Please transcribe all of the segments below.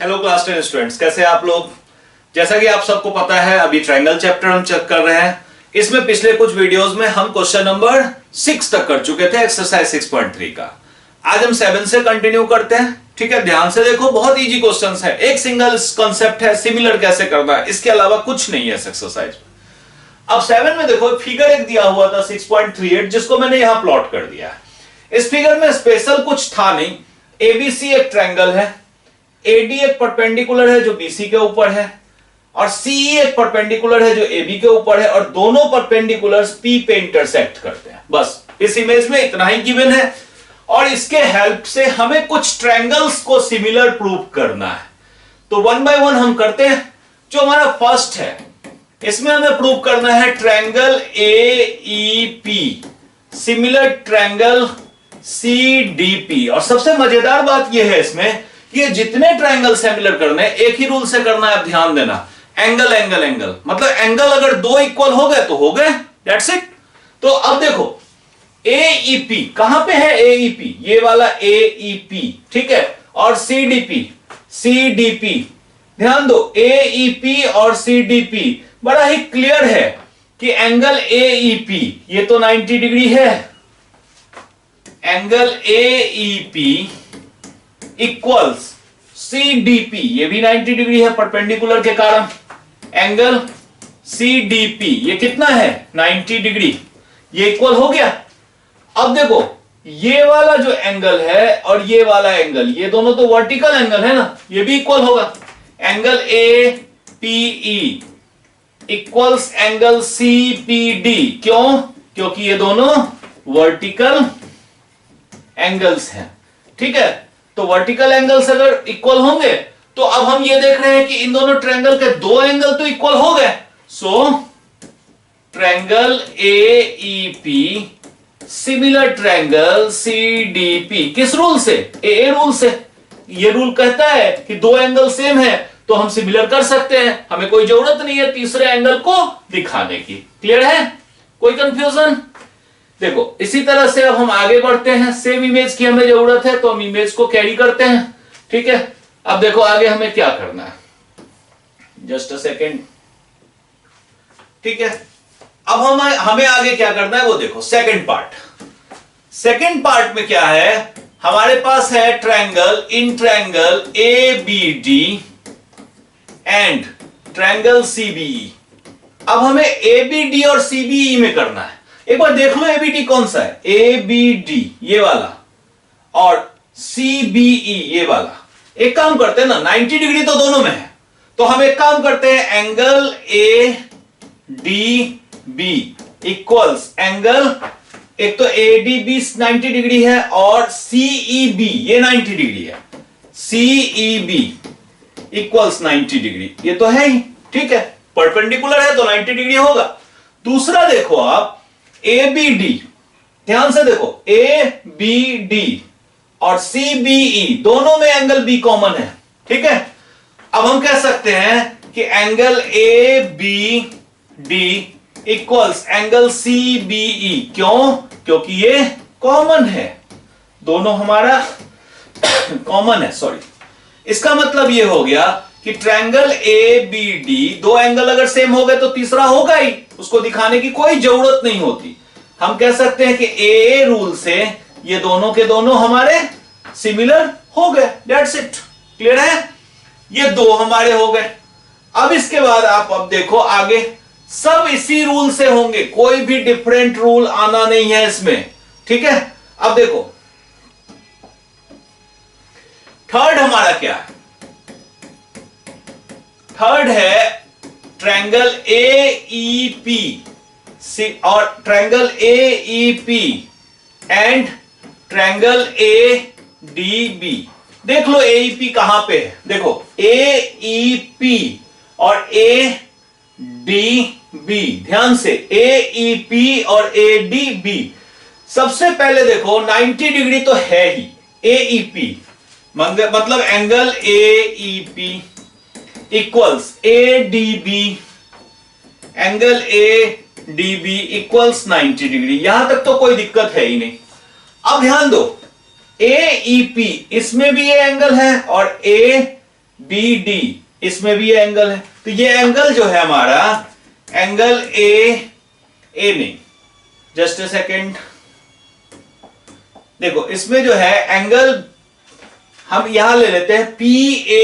Hello class 10 students, कैसे हैं आप लोग। जैसा कि आप सबको पता है, अभी ट्रायंगल चैप्टर हम चेक कर रहे हैं। इसमें पिछले कुछ वीडियोस में हम क्वेश्चन नंबर 6 तक कर चुके थे, एक्सरसाइज 6.3 का। आज हम 7 से कंटिन्यू करते हैं। ठीक है, ध्यान से देखो, बहुत इजी क्वेश्चंस है। एक सिंगल कॉन्सेप्ट है, सिमिलर कैसे करना है, इसके अलावा कुछ नहीं है इस एक्सरसाइज में। अब 7 में देखो, फिगर एक दिया हुआ था 6.38, जिसको मैंने यहां प्लॉट कर दिया है। इस फिगर में स्पेशल कुछ था नहीं। एबीसी एक ट्रायंगल है, एडी एक परपेंडिकुलर है जो बीसी के ऊपर है, और सीई एक परपेंडिकुलर है जो एबी के ऊपर है, और दोनों परपेंडिकुलर्स पी पे इंटरसेक्ट करते हैं। बस इस इमेज में इतना ही गिवन है, और इसके हेल्प से हमें कुछ ट्रायंगल्स को सिमिलर प्रूव करना है। तो 1 बाय 1 हम करते हैं। जो हमारा फर्स्ट है, इसमें हमें प्रूव करना है triangle AEP similar triangle CDP. और सबसे मजेदार बात यह है इसमें कि ये जितने ट्रायंगल सिमिलर करने हैं, एक ही रूल से करना है। आप ध्यान देना, एंगल एंगल एंगल, मतलब एंगल अगर दो इक्वल हो गए तो हो गए, दैट्स इट। तो अब देखो एईपी कहां पे है, एईपी ये वाला एईपी, ठीक है, और सीडीपी ध्यान दो, एईपी और सीडीपी बड़ा ही क्लियर है कि एंगल एईपी ये तो 90 डिग्री है, एंगल एईपी इक्वल्स सीडीपी ये भी 90 डिग्री है परपेंडिकुलर के कारण। एंगल सीडीपी ये कितना है, 90 डिग्री, ये इक्वल हो गया। अब देखो ये वाला जो एंगल है और ये वाला एंगल, ये दोनों तो वर्टिकल एंगल है ना, ये भी इक्वल होगा। Angle A PE equals angle CPD. क्यों? क्योंकि ये दोनों वर्टिकल एंगल्स हैं। ठीक है, तो वर्टिकल एंगल्स अगर इक्वल होंगे तो अब हम ये देख रहे हैं कि इन दोनों ट्रायंगल के दो एंगल तो इक्वल हो गए। So triangle AEP similar triangle CDP किस रूल से, ए रूल से। ये रूल कहता है कि दो एंगल सेम है तो हम सिमिलर कर सकते हैं, हमें कोई जरूरत नहीं है तीसरे एंगल को दिखाने की। क्लियर है, कोई कंफ्यूजन? देखो इसी तरह से अब हम आगे बढ़ते हैं। सेम इमेज की हमें जरूरत है तो हम इमेज को कैरी करते हैं। ठीक है, अब देखो आगे हमें क्या करना है, जस्ट अ सेकेंड। ठीक है, अब हमें आगे क्या करना है वो देखो, सेकंड पार्ट। सेकंड पार्ट में क्या है, हमारे पास है triangle in triangle ABD and triangle CBE. अब हमें एबीडी और सीबीई में करना है। एक बार देख लो एबीडी कौन सा है, एबीडी ये वाला, और सीबीई ये वाला। एक काम करते हैं ना, 90 डिग्री तो दोनों में है, तो हम एक काम करते हैं, angle A D B equals angle, एक तो एडीबी 90 डिग्री है और सीईबी ये 90 डिग्री है, सीईबी इक्वल्स 90 डिग्री, ये तो है ही। ठीक है, परपेंडिकुलर है तो 90 डिग्री होगा। दूसरा देखो आप, एबीडी, ध्यान से देखो, एबीडी और सीबीई दोनों में एंगल बी कॉमन है। ठीक है, अब हम कह सकते हैं कि angle A B D equals angle CBE. क्यों? क्योंकि ये कॉमन है, दोनों हमारा कॉमन है। सॉरी, इसका मतलब ये हो गया कि ट्रायंगल ए बी डी दो एंगल अगर सेम हो गए तो तीसरा होगा ही, उसको दिखाने की कोई जरूरत नहीं होती। हम कह सकते हैं कि ए रूल से ये दोनों के दोनों हमारे सिमिलर हो गए, दैट्स इट। क्लियर है, ये दो हमारे हो गए। अब इसके बाद आप अब देखो आगे, सब इसी रूल से होंगे, कोई भी डिफरेंट रूल आना नहीं है इसमें। ठीक है, अब देखो थर्ड हमारा क्या है, थर्ड है ट्रायंगल एईपी और triangle AEP and triangle ADB. देख लो एईपी कहां पे है, देखो एईपी और एडीबी, ध्यान से, एईपी और एडीबी। सबसे पहले देखो 90 डिग्री तो है ही, एईपी मतलब angle AEP equals ADB, angle ADB equals 90 degree. यहां तक तो कोई दिक्कत है ही नहीं। अब ध्यान दो, एईपी इसमें भी ये एंगल है और ए बी डी, इसमें भी ये एंगल है। तो ये एंगल जो है हमारा एंगल ए नहीं, जस्ट ए सेकेंड, देखो इसमें जो है एंगल हम यहां ले लेते हैं पी ए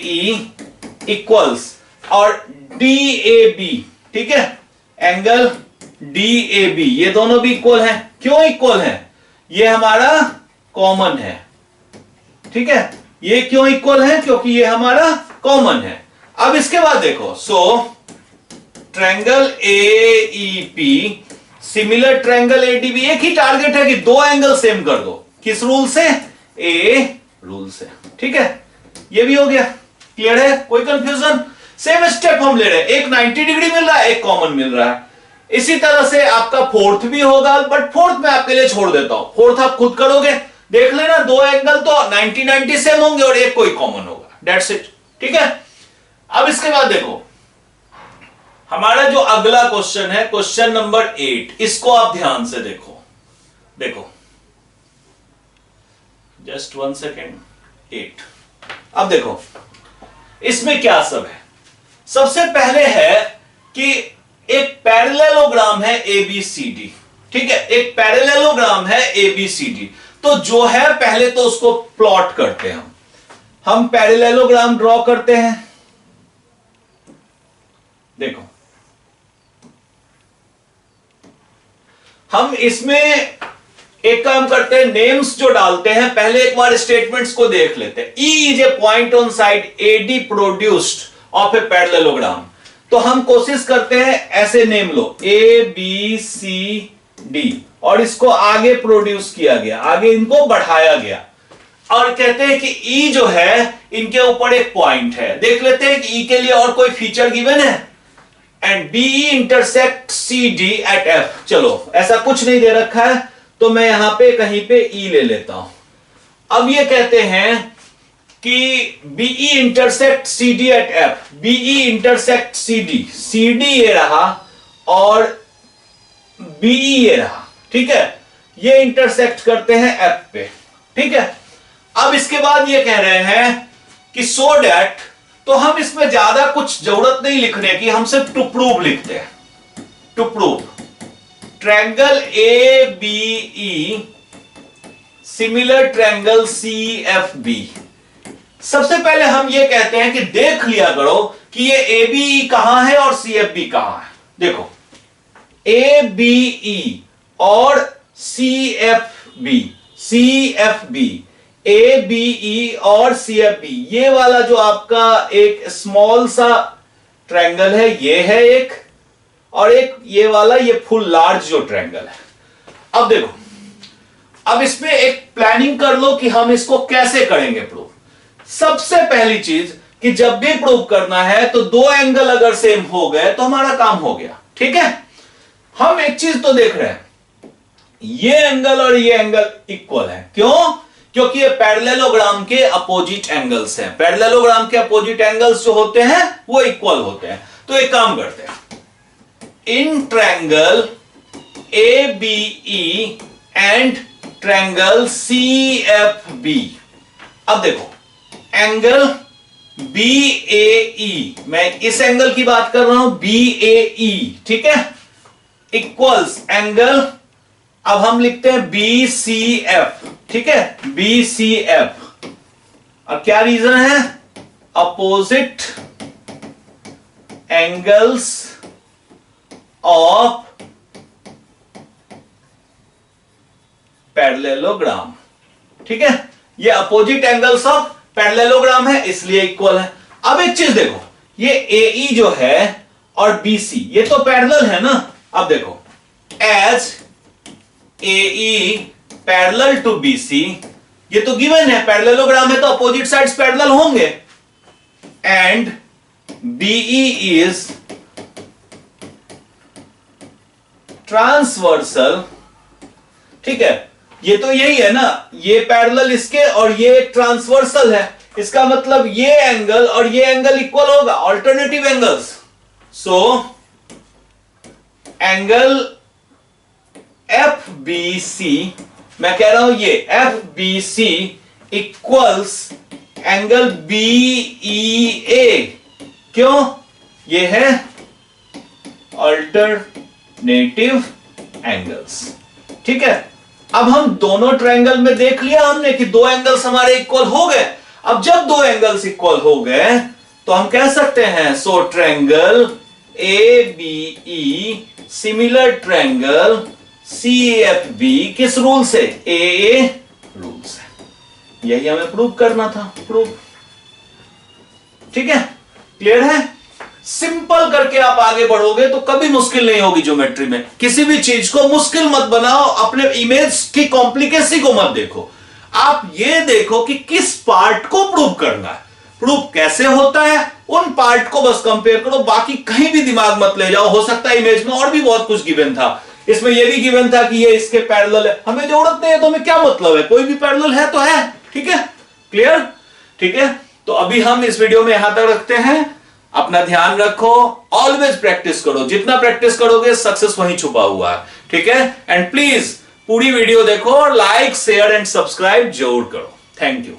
ई इक्वल्स और डी ए बी, ठीक है, एंगल डी ए बी, ये दोनों भी इक्वल हैं। क्यों इक्वल है? ये हमारा कॉमन है, ठीक है, ये क्यों इक्वल है? क्योंकि ये हमारा कॉमन है। अब इसके बाद देखो, so triangle A E P similar triangle ADB, एक ही टारगेट है कि दो एंगल सेम कर दो। किस रूल से? ए रूल से, ठीक है, ये भी हो गया। क्लियर है? कोई कंफ्यूजन? सेम स्टेप हम ले रहे हैं, एक 90 डिग्री मिल रहा है, एक कॉमन मिल रहा है। इसी तरह से आपका फोर्थ भी होगा, बट फोर्थ मैं आपके लिए छोड़ देता हूं, फोर्थ आप खुद करोगे, देख लेना। दो एंगल तो 90-90 सेम होंगे और एक कोई कॉमन होगा, दैट्स इट, ठीक है। अब इसके बाद देखो हमारा जो अगला क्वेश्चन है, क्वेश्चन नंबर 8, इसको आप ध्यान से देखो, जस्ट 1 सेकेंड, 8। अब देखो इसमें क्या सब है। सबसे पहले है कि एक पैरेललोग्राम है ABCD, ठीक है, एक पैरेललोग्राम है ABCD। तो जो है पहले तो उसको प्लॉट करते हैं, हम पैरेललोग्राम ड्रॉ करते हैं। देखो हम इसमें एक काम करते हैं, नेम्स जो डालते हैं पहले एक बार स्टेटमेंट्स को देख लेते हैं। E is a point on side AD produced of a parallelogram. तो हम कोशिश करते हैं ऐसे नेम लो, ABCD, और इसको आगे प्रोड्यूस किया गया, आगे इनको बढ़ाया गया, और कहते हैं कि E जो है इनके ऊपर एक पॉइंट है। देख लेते हैं कि E के लिए और कोई फीचर गिवन है। And BE intersect CD at F। चलो ऐसा कुछ नहीं दे रखा है तो मैं यहां पे कहीं पे E ले लेता हूं। अब ये कहते हैं कि BE intersect CD at F, BE intersect CD ये रहा और BE ये रहा, ठीक है, ये इंटरसेक्ट करते हैं F पे, ठीक है। अब इसके बाद ये कह रहे हैं कि सो डैट, तो हम इसमें ज्यादा कुछ जरूरत नहीं लिखने की, हम सिर्फ टू प्रूव लिखते हैं। To prove triangle ABE similar triangle CFB। सबसे पहले हम ये कहते हैं कि देख लिया करो कि ये ABE कहां है और CFB कहां है। देखो ABE और CFB, ABE और CFB, ये वाला जो आपका एक स्मॉल सा ट्रायंगल है, ये है एक, और एक ये वाला, ये फुल लार्ज जो ट्रायंगल है। अब देखो, अब इसमें एक प्लानिंग कर लो कि हम इसको कैसे करेंगे प्रूव। सबसे पहली चीज कि जब भी प्रूव करना है तो दो एंगल अगर सेम हो गए तो हमारा काम हो गया, ठीक है। हम एक चीज तो देख रहे हैं, ये एंगल और ये एंगल इक्वल है। क्यों? क्योंकि ये पैरेललोग्राम के अपोजिट एंगल्स हैं। पैरेललोग्राम के अपोजिट एंगल्स जो होते हैं वो इक्वल होते हैं। तो एक काम करते हैं, in triangle ABE and triangle CFB। अब देखो एंगल BAE, मैं इस एंगल की बात कर रहा हूं, BAE, ठीक है, इक्वल्स एंगल, अब हम लिखते हैं BCF, ठीक है, BCF। अब क्या रीजन है? अपोजिट एंगल्स ऑफ पैरेललोग्राम, ठीक है, ये अपोजिट एंगल्स ऑफ पैरेललोग्राम है इसलिए इक्वल है। अब एक चीज देखो, ये AE जो है और BC ये तो पैरेलल है ना। अब देखो as AE parallel to BC, ये तो गिवन है, पैरेललोग्राम है तो अपोजिट साइड्स पैरेलल होंगे। एंड BE इज ट्रांसवर्सल, ठीक है, ये तो यही है ना, ये पैरेलल इसके और ये ट्रांसवर्सल है, इसका मतलब ये एंगल और ये एंगल इक्वल होगा, alternative angles. So angle FBC, मैं कह रहा हूं ये FBC इक्वल्स एंगल BEA। क्यों? ये है अल्टरनेटिव एंगल्स। ठीक है, अब हम दोनों ट्रायंगल में देख लिया हमने कि दो एंगल्स हमारे इक्वल हो गए। अब जब दो एंगल्स इक्वल हो गए तो हम कह सकते हैं so triangle ABE similar triangle CFB किस रूल से? AA रूल से। यही हमें प्रूव करना था। प्रूव। ठीक है, क्लियर है? सिंपल करके आप आगे बढ़ोगे तो कभी मुश्किल नहीं होगी ज्योमेट्री में। किसी भी चीज को मुश्किल मत बनाओ, अपने इमेज की कॉम्प्लिकेसी को मत देखो। आप ये देखो कि किस पार्ट को प्रूव करना है, प्रूव कैसे होता है, उन पार्ट को बस कंपेयर करो, बाकी कहीं भी दिमाग मत ले जाओ। हो सकता है इमेज में और भी बहुत कुछ गिवन था, इसमें यह भी गिवन था कि ये इसके पैरेलल है, हमें जरूरत नहीं है तो हमें क्या मतलब है, कोई भी पैरेलल है तो है। ठीक है, क्लियर? ठीक है, तो अभी हम इस वीडियो में यहां तक रखते हैं। अपना ध्यान रखो, ऑलवेज प्रैक्टिस करो, जितना प्रैक्टिस करोगे सक्सेस वहीं छुपा हुआ है। ठीक है, एंड प्लीज पूरी वीडियो देखो और लाइक शेयर एंड सब्सक्राइब जरूर करो। Thank you.